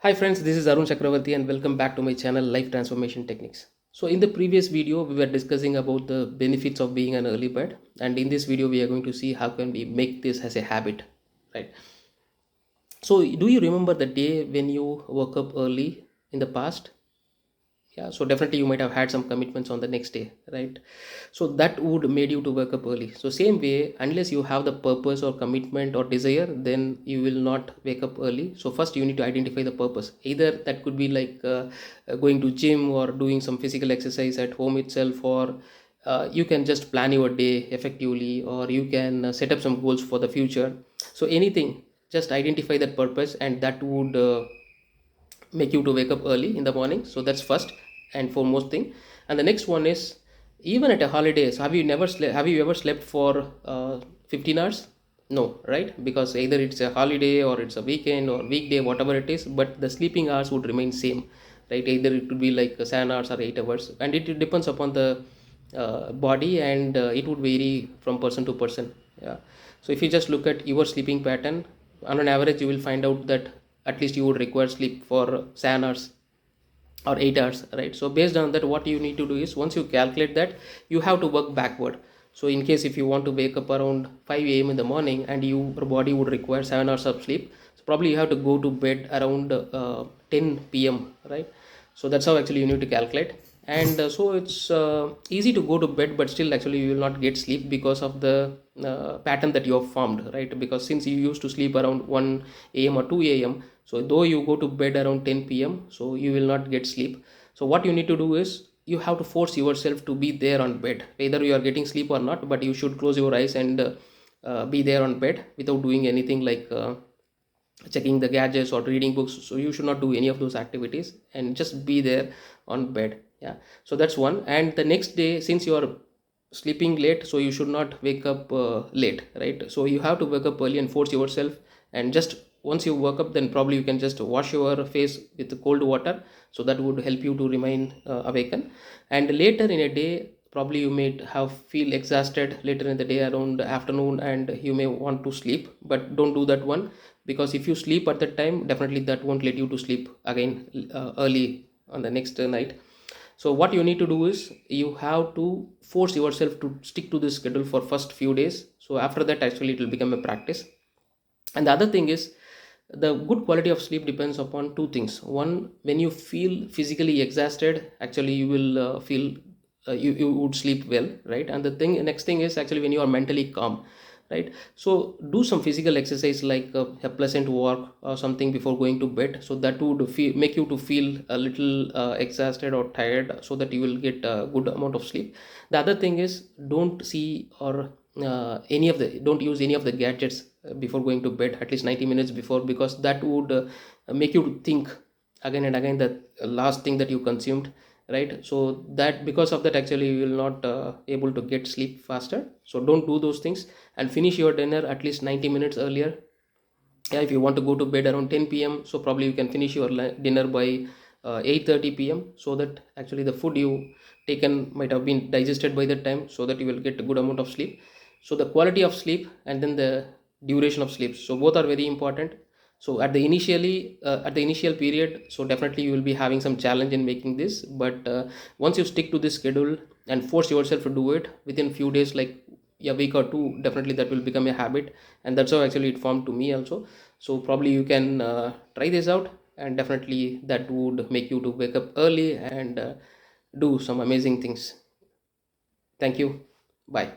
Hi friends, this is Arun Chakravarti and welcome back to my channel Life Transformation Techniques. So in the previous video, we were discussing about the benefits of being an early bird, and in this video, we are going to see how can we make this as a habit, right? So do you remember the day when you woke up early in the past? Yeah, so definitely you might have had some commitments on the next day, right? So that would made you to wake up early. So same way, unless you have the purpose or commitment or desire, then you will not wake up early. So first you need to identify the purpose. Either that could be like going to gym or doing some physical exercise at home itself, or you can just plan your day effectively, or you can set up some goals for the future. So anything, just identify that purpose, and that would make you to wake up early in the morning. So that's first and foremost thing. And the next one is, even at a holidays, have you ever slept for 15 hours? No, right? Because either it's a holiday or it's a weekend or weekday, whatever it is, but the sleeping hours would remain same, right? Either it would be like 7 hours or 8 hours, and it depends upon the body, and it would vary from person to person. Yeah. So if you just look at your sleeping pattern, on an average, you will find out that at least you would require sleep for 7 hours or 8 hours, right? So based on that, what you need to do is, once you calculate that, you have to work backward. So in case if you want to wake up around 5 a.m. in the morning, and your body would require 7 hours of sleep, so probably you have to go to bed around 10 p.m., right? So that's how actually you need to calculate. And so it's easy to go to bed, but still actually you will not get sleep because of the pattern that you have formed, right? Because since you used to sleep around 1 a.m. or 2 a.m., so though you go to bed around 10 p.m., so you will not get sleep. So what you need to do is, you have to force yourself to be there on bed, either you are getting sleep or not, but you should close your eyes and be there on bed without doing anything like checking the gadgets or reading books. So you should not do any of those activities and just be there on bed. Yeah. So that's one. And the next day, since you are sleeping late, so you should not wake up late, right? So you have to wake up early and force yourself. And just once you wake up, then probably you can just wash your face with cold water, so that would help you to remain awakened. And later in a day, probably you may have feel exhausted later in the day around afternoon, and you may want to sleep, but don't do that one, because if you sleep at that time, definitely that won't let you to sleep again early on the next night. So what you need to do is, you have to force yourself to stick to this schedule for first few days. So after that, actually it will become a practice. And the other thing is, the good quality of sleep depends upon two things. One, when you feel physically exhausted, actually you will feel you would sleep well, right? And the thing next thing is actually when you are mentally calm, right? So do some physical exercise like a pleasant walk or something before going to bed, so that would make you to feel a little exhausted or tired, so that you will get a good amount of sleep. The other thing is, don't see or don't use any of the gadgets before going to bed, at least 90 minutes before, because that would make you think again and again that last thing that you consumed, right? So that because of that, actually you will not able to get sleep faster. So don't do those things, and finish your dinner at least 90 minutes earlier. Yeah, if you want to go to bed around 10 p.m., so probably you can finish your dinner by 8:30 p.m., so that actually the food you taken might have been digested by that time, so that you will get a good amount of sleep. So the quality of sleep and then the duration of sleep, so both are very important. So at the initial period, so definitely you will be having some challenge in making this, but once you stick to this schedule and force yourself to do it within few days, like a week or two, definitely that will become a habit. And that's how actually it formed to me also. So probably you can try this out, and definitely that would make you to wake up early and do some amazing things. Thank you. Bye.